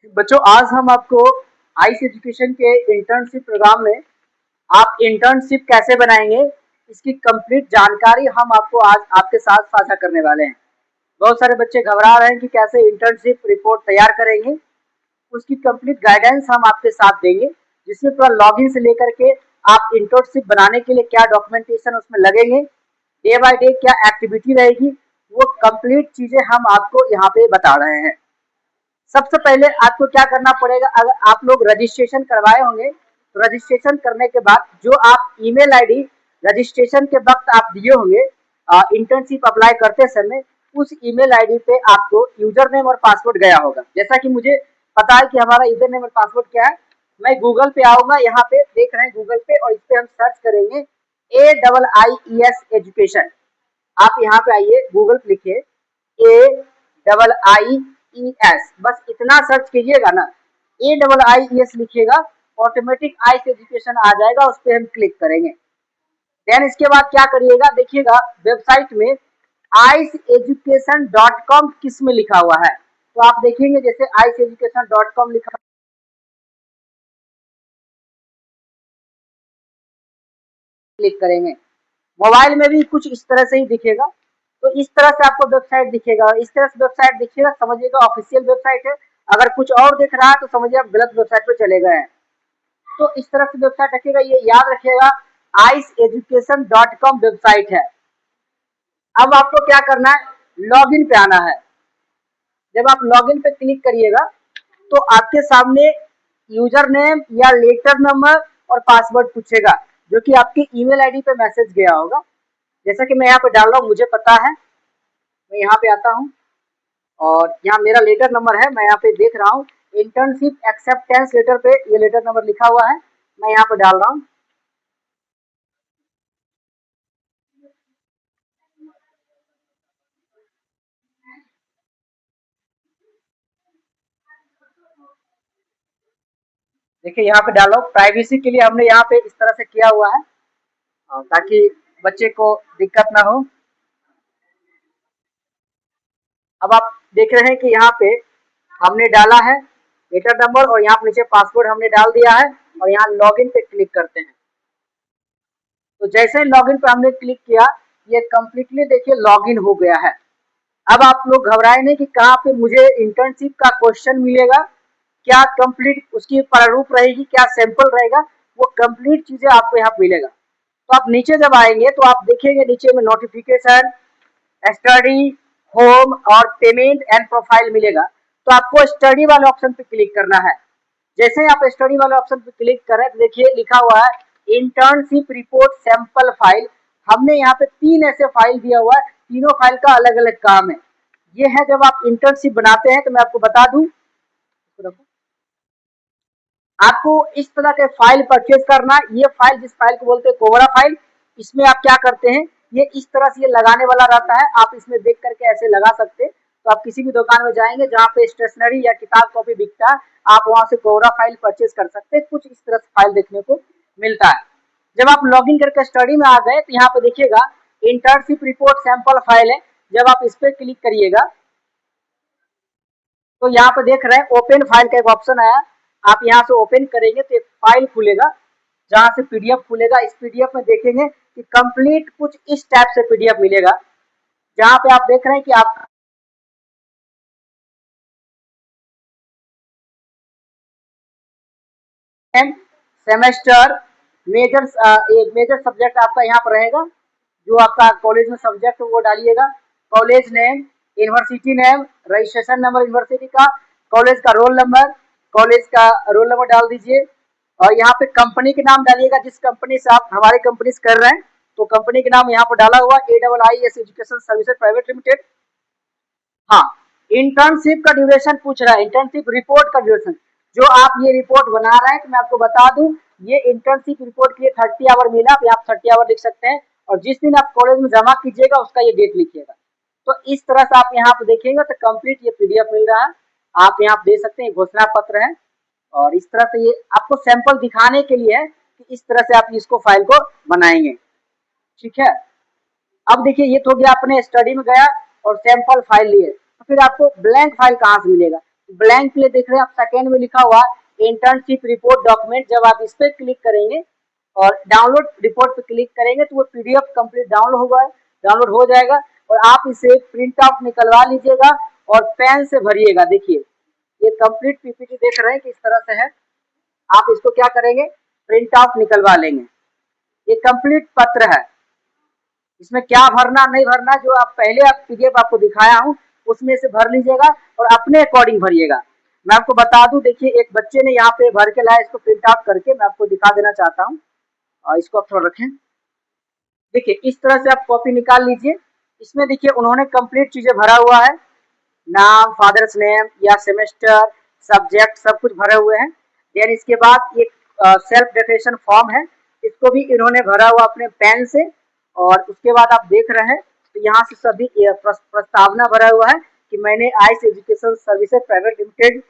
बच्चों, आज हम आपको आइस एजुकेशन के इंटर्नशिप प्रोग्राम में आप इंटर्नशिप कैसे बनाएंगे, इसकी कंप्लीट जानकारी हम आपको आज आपके साथ साझा करने वाले हैं। बहुत सारे बच्चे घबरा रहे हैं कि कैसे इंटर्नशिप रिपोर्ट तैयार करेंगे। उसकी कंप्लीट गाइडेंस हम आपके साथ देंगे, जिसमें पूरा लॉगिन से लेकर के आप इंटर्नशिप बनाने के लिए क्या डॉक्यूमेंटेशन उसमें लगेंगे, डे बाय डे क्या एक्टिविटी रहेगी, वो कंप्लीट चीजें हम आपको यहाँ पे बता रहे हैं। सबसे पहले आपको क्या करना पड़ेगा, अगर आप लोग रजिस्ट्रेशन करवाए होंगे तो रजिस्ट्रेशन करने के बाद जो आप ईमेल आईडी रजिस्ट्रेशन के वक्त आप दिए होंगे इंटर्नशिप अप्लाई करते समय, उस ईमेल आईडी पे आपको यूजर नेम और पासवर्ड गया होगा। जैसा कि मुझे पता है कि हमारा यूजर नेम और पासवर्ड क्या है। मैं गूगल पे आऊंगा, यहाँ पे देख रहे हैं गूगल पे, और इस पे हम सर्च करेंगे AIIES एजुकेशन। आप यहाँ पे आइए, गूगल पे लिखिए AIIES, बस इतना सर्च कीजिएगा ना, AIIES लिखिएगा, ऑटोमेटिक आइस एजुकेशन आ जाएगा, उस पर हम क्लिक करेंगे। देन इसके बाद क्या करिएगा, देखिएगा वेबसाइट में aiseducation.com किस में लिखा हुआ है, तो आप देखेंगे जैसे aiseducation.com लिखा, क्लिक करेंगे। मोबाइल में भी कुछ इस तरह से ही दिखेगा, तो इस तरह से आपको वेबसाइट दिखेगा, इस तरह से वेबसाइट दिखेगा, समझिएगा ऑफिशियल वेबसाइट है। अगर कुछ और दिख रहा है तो समझिए आप गलत वेबसाइट पे चले गए हैं। तो इस तरह से वेबसाइट रखिएगा, ये याद रखिएगा aiseducation.com वेबसाइट है। अब आपको क्या करना है, लॉगिन पे आना है। जब आप लॉगिन पे क्लिक करिएगा तो आपके सामने यूजर नेम या लेटर नंबर और पासवर्ड पूछेगा, जो कि आपकी ईमेल आईडी पे मैसेज गया होगा। जैसा कि मैं यहाँ पे डाल रहा हूँ, मुझे पता है, मैं यहाँ पे आता हूँ और यहाँ मेरा लेटर नंबर है, मैं यहाँ पे देख रहा हूँ इंटर्नशिप एक्सेप्टेंस लेटर पे ये लेटर नंबर लिखा हुआ है, मैं यहाँ पे डाल रहा हूँ। देखिए यहाँ पे डालो, प्राइवेसी के लिए हमने यहाँ पे इस तरह से किया हुआ है ताकि बच्चे को दिक्कत ना हो। अब आप देख रहे हैं कि यहाँ पे हमने डाला है लेटर नंबर और यहाँ पे नीचे पासवर्ड हमने डाल दिया है, और यहाँ लॉगिन पे क्लिक करते हैं। तो जैसे ही लॉगिन पे हमने क्लिक किया, ये कंप्लीटली देखिए लॉगिन हो गया है। अब आप लोग घबराए नहीं कि कहाँ पे मुझे इंटर्नशिप का क्वेश्चन मिलेगा, क्या कंप्लीट उसकी प्रारूप रहेगी, क्या सैंपल रहेगा, वो कंप्लीट चीजें आपको यहाँ मिलेगा। तो आप नीचे जब आएंगे तो आप देखेंगे नीचे में नोटिफिकेशन, स्टडी, होम और पेमेंट एंड प्रोफाइल मिलेगा। तो आपको स्टडी वाले ऑप्शन पे क्लिक करना है। जैसे ही आप स्टडी वाले ऑप्शन पे क्लिक करें तो देखिए लिखा हुआ है इंटर्नशिप रिपोर्ट सैंपल फाइल। हमने यहाँ पे 3 ऐसे फाइल दिया हुआ है, तीनों फाइल का अलग अलग काम है। ये है जब आप इंटर्नशिप बनाते हैं, तो मैं आपको बता दूं, आपको इस तरह के फाइल परचेज करना है। ये फाइल, जिस फाइल को बोलते हैं कोबरा फाइल, इसमें आप क्या करते हैं, ये इस तरह से ये लगाने वाला रहता है, आप इसमें देख करके ऐसे लगा सकते हैं। तो आप किसी भी दुकान में जाएंगे जहाँ पे स्टेशनरी या किताब कॉपी बिकता है, आप वहां से कोबरा फाइल परचेज कर सकते हैं। कुछ इस तरह से फाइल देखने को मिलता है। जब आप लॉगिन करके स्टडी में आ गए तो यहाँ पे देखिएगा इंटर्नशिप रिपोर्ट सैंपल फाइल है। जब आप इस पर क्लिक करिएगा तो यहाँ पे देख रहे हैं ओपन फाइल का एक ऑप्शन आया, आप यहाँ से ओपन करेंगे तो एक फाइल खुलेगा, जहाँ से पीडीएफ खुलेगा। इस पीडीएफ में देखेंगे कि कंप्लीट कुछ इस टाइप से पीडीएफ मिलेगा, जहाँ पे आप देख रहे हैं कि आप सेमेस्टर मेजर, एक मेजर सब्जेक्ट आपका यहाँ पर रहेगा, जो आपका कॉलेज में सब्जेक्ट वो डालिएगा, college name, university name, registration number university का, कॉलेज का रोल नंबर, कॉलेज का रोल नंबर डाल दीजिए, और यहाँ पे कंपनी के नाम डालिएगा, जिस कंपनी से आप हमारे कंपनी से कर रहे हैं, तो कंपनी के नाम यहाँ पर डाला हुआ AIIS education services private limited. हाँ, इंटर्नशिप का ड्यूरेशन पूछ रहा है, इंटर्नशिप रिपोर्ट का ड्यूरेशन, जो आप ये रिपोर्ट बना रहे हैं, तो मैं आपको बता दूं ये इंटर्नशिप रिपोर्ट के लिए 30 आवर मिला, आप 30 आवर लिख सकते हैं, और जिस दिन आप कॉलेज में जमा कीजिएगा उसका ये डेट लिखिएगा। तो इस तरह से आप यहाँ पे देखेंगे तो कंप्लीट ये पीडीएफ मिल रहा है, आप यहाँ पे दे सकते हैं, घोषणा पत्र है, और इस तरह से ये आपको सैंपल दिखाने के लिए है कि इस तरह से आप इसको फाइल को बनाएंगे। ठीक है, अब देखिए ये तो गया अपने स्टडी में गया और सैंपल फाइल लिए, तो फिर आपको ब्लैंक फाइल कहाँ से मिलेगा। ब्लैंक प्ले देख रहे हैं आप, सेकेंड में लिखा हुआ इंटर्नशिप रिपोर्ट डॉक्यूमेंट। जब आप इस पर क्लिक करेंगे और डाउनलोड रिपोर्ट पे क्लिक करेंगे तो वो पीडीएफ कंप्लीट डाउनलोड हो जाएगा और आप इसे प्रिंट आउट निकलवा लीजिएगा और पेन से भरिएगा। देखिए ये कंप्लीट पीपीटी देख रहे हैं किस तरह से है। आप इसको क्या करेंगे, प्रिंट आउट निकलवा लेंगे। ये कंप्लीट पत्र है, इसमें क्या भरना नहीं भरना जो आप पहले आप पीडीएफ आपको दिखाया हूँ उसमें से भर लीजिएगा और अपने अकॉर्डिंग भरिएगा। मैं आपको बता दूं, देखिए एक बच्चे ने यहाँ पे भर के लाया, इसको प्रिंट आउट करके मैं आपको दिखा देना चाहता हूँ। इसको आप थोड़ा रखें। देखिए इस तरह से आप कॉपी निकाल लीजिए। इसमें देखिए उन्होंने कंप्लीट चीजें भरा हुआ है, नाम, फादर्स नेम या सेमेस्टर, सब्जेक्ट सब कुछ भरे हुए हैं। देन इसके बाद एक सेल्फ डिक्लेरेशन फॉर्म है, इसको भी इन्होंने भरा हुआ अपने पेन से। और उसके बाद आप देख रहे हैं तो यहाँ से सभी प्रस्तावना भरा हुआ है कि मैंने ice education services private limited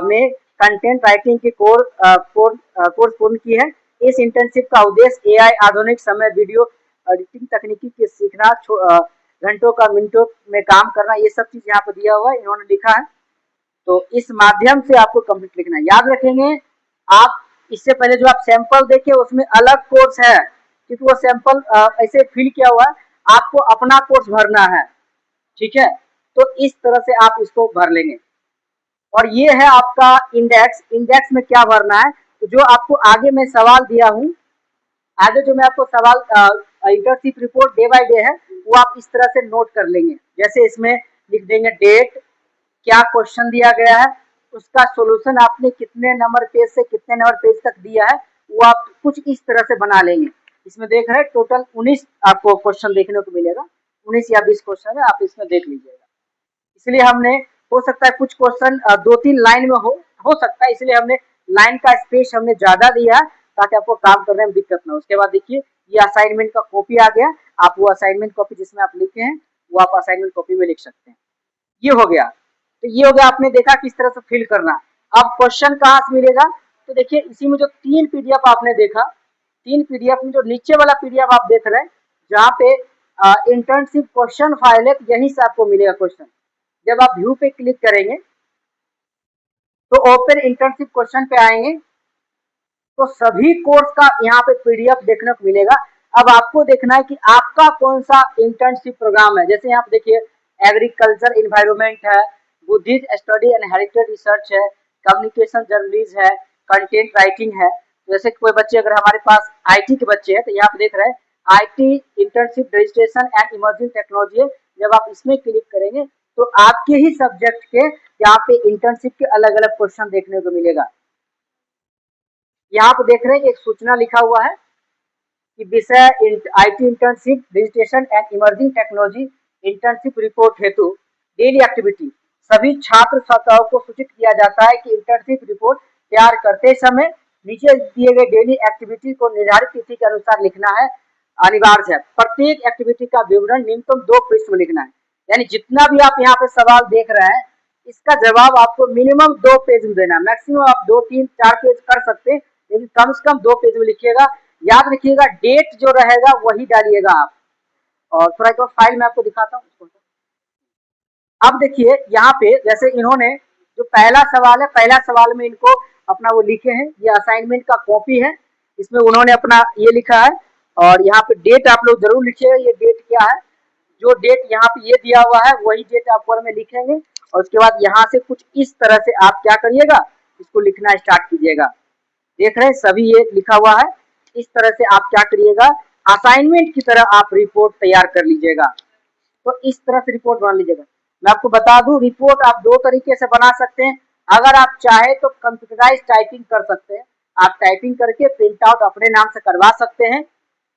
में कंटेंट राइटिंग की कोर्स पूर्ण की है। इस इंटर्नशिप का उद्देश्य एआई आधुनिक समय वीडियो एडिटिंग तकनीकी के सीखना, घंटों का मिनटों में काम करना, ये सब चीज यहाँ पे दिया हुआ है, इन्होंने लिखा है। तो इस माध्यम से आपको कंप्लीट लिखना है। याद रखेंगे आप इससे पहले जो आप सैंपल देखे उसमें अलग कोर्स है, क्योंकि वो सैंपल ऐसे फिल किया हुआ है, आपको अपना कोर्स भरना है, ठीक है। तो इस तरह से आप इसको भर लेंगे। और ये है आपका इंडेक्स। इंडेक्स में क्या भरना है, तो जो आपको आगे मैं सवाल दिया हूँ, आगे जो मैं आपको सवाल internship report day by day है वो आप इस तरह से नोट कर लेंगे। जैसे इसमें लिख देंगे डेट, क्या क्वेश्चन दिया गया है, उसका सॉल्यूशन आपने कितने नंबर पेज से कितने नंबर पेज तक दिया है, वो आप कुछ इस तरह से बना लेंगे। इसमें देख रहे हैं टोटल 19 आपको क्वेश्चन देखने को मिलेगा, 19 या 20 क्वेश्चन है, आप इसमें देख लीजिएगा। इसलिए हमने, हो सकता है कुछ क्वेश्चन 2-3 लाइन में हो सकता है, इसलिए हमने लाइन का स्पेस हमने ज्यादा दिया ताकि आपको काम करने में दिक्कत ना हो। उसके बाद देखिए ये असाइनमेंट का कॉपी आ गया, आप वो असाइनमेंट कॉपी जिसमें आप लिखे हैं वो आप असाइनमेंट कॉपी में लिख सकते हैं। ये हो गया। तो ये हो गया, आपने देखा किस तरह से फिल करना। अब क्वेश्चन कहाँ से मिलेगा, तो देखिए इसी में जो 3 पीडीएफ आपने देखा, 3 पीडीएफ में जो नीचे वाला पीडीएफ आप देख रहे हैं जहाँ पे इंटर्नशिप क्वेश्चन फाइल है, यहीं से आपको मिलेगा क्वेश्चन। जब आप व्यू पे क्लिक करेंगे तो ओपन इंटर्नशिप क्वेश्चन पे आएंगे तो सभी कोर्स का यहाँ पे पीडीएफ देखने को मिलेगा। अब आपको देखना है कि आपका कौन सा इंटर्नशिप प्रोग्राम है। जैसे यहाँ पे देखिए एग्रीकल्चर इन्वायरमेंट है, Buddhist study and heritage research है, कम्युनिकेशन जर्नलिज्म है, कंटेंट राइटिंग है। जैसे कोई बच्चे अगर हमारे पास आईटी के बच्चे हैं तो यहाँ पे देख रहे हैं IT internship registration and emerging technology है। जब आप इसमें क्लिक करेंगे तो आपके ही सब्जेक्ट के यहाँ पे इंटर्नशिप के अलग अलग क्वेश्चन देखने को मिलेगा। यहाँ पे देख रहे हैं एक सूचना लिखा हुआ है कि विषय IT internship registration and emerging technology internship report हेतु डेली एक्टिविटी। सभी छात्र छात्राओं को सूचित किया जाता है कि इंटर्नशिप रिपोर्ट तैयार करते समय नीचे दिए गए डेली एक्टिविटी को निर्धारित तिथि के अनुसार लिखना है, अनिवार्य है। प्रत्येक एक्टिविटी का विवरण न्यूनतम 2 पृष्ठ में लिखना है। यानी जितना भी आप यहाँ पे सवाल देख रहे हैं इसका जवाब आपको मिनिमम 2 पेज में देना। मैक्सिमम आप 2, 3, 4 पेज कर सकते हैं, लेकिन कम से कम 2 पेज में लिखिएगा। याद रखिएगा डेट जो रहेगा वही डालिएगा आप। और थोड़ा एक फाइल में आपको दिखाता हूँ। अब देखिए यहाँ पे जैसे इन्होंने जो पहला सवाल है, पहला सवाल में इनको अपना वो लिखे हैं, ये असाइनमेंट का कॉपी है, इसमें उन्होंने अपना ये लिखा है। और यहाँ पे डेट आप लोग जरूर लिखिएगा, ये डेट क्या है, जो डेट यहाँ पे ये दिया हुआ है वही डेट आप ऊपर में लिखेंगे। और उसके बाद यहाँ से कुछ इस तरह से आप क्या करिएगा, इसको लिखना स्टार्ट कीजिएगा। देख रहे हैं सभी ये लिखा हुआ है। इस तरह से आप क्या करिएगा, असाइनमेंट की तरह आप रिपोर्ट तैयार कर लीजिएगा। तो इस तरह से रिपोर्ट बना लीजिएगा। मैं आपको बता दूं रिपोर्ट आप 2 तरीके से बना सकते हैं। अगर आप चाहे तो कंप्यूटराइज टाइपिंग कर सकते हैं, आप टाइपिंग करके प्रिंट आउट अपने नाम से करवा सकते हैं,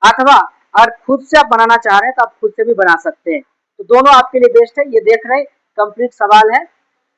अथवा अगर खुद से आप बनाना चाह रहे हैं तो आप खुद से भी बना सकते हैं। तो दोनों आपके लिए बेस्ट है। ये देख रहे हैं कंप्लीट सवाल है,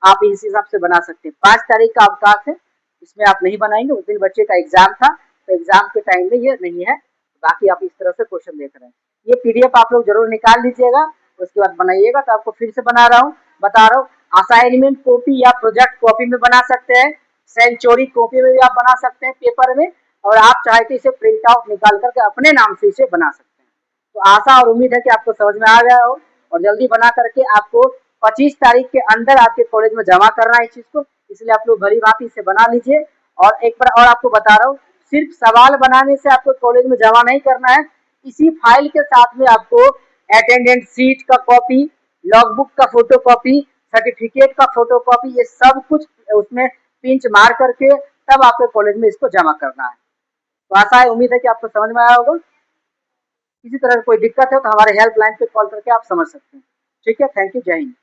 आप इस हिसाब से बना सकते हैं। 5 तारीख का अवकाश है, इसमें आप नहीं बनाएंगे, उस दिन बच्चे का एग्जाम था तो एग्जाम के टाइम में ये नहीं है। बाकी आप इस तरह से क्वेश्चन देख रहे हैं। ये पीडीएफ आप लोग जरूर निकाल लीजिएगा, उसके बाद बनाइएगा। तो आपको फिर से बता रहा हूँ असाइनमेंट कॉपी या प्रोजेक्ट कॉपी में बना सकते हैं, सेंचुरी कॉपी में भी आप बना सकते हैं पेपर में, और आप चाहे तो इसे प्रिंट आउट निकाल करके अपने नाम से इसे बना सकते हैं। तो आशा और उम्मीद है कि आपको समझ में आ गया हो और जल्दी बना करके आपको 25 तारीख के अंदर आपके कॉलेज में जमा करना है इस चीज को, इसलिए आप लोग भली भांति इसे बना लीजिए। और एक बार और आपको बता रहा हूँ, सिर्फ सवाल बनाने से आपको कॉलेज में जमा नहीं करना है, इसी फाइल के साथ में आपको अटेंडेंस सीट का कॉपी, लॉगबुक का फोटो कॉपी, सर्टिफिकेट का फोटो कॉपी, ये सब कुछ उसमें पिंच मार करके तब आपके कॉलेज में इसको जमा करना है। तो आशा है, उम्मीद है कि आपको समझ में आया होगा। किसी तरह की कोई दिक्कत है तो हमारे हेल्पलाइन पे कॉल करके आप समझ सकते हैं। ठीक है, थैंक यू, जय हिंद।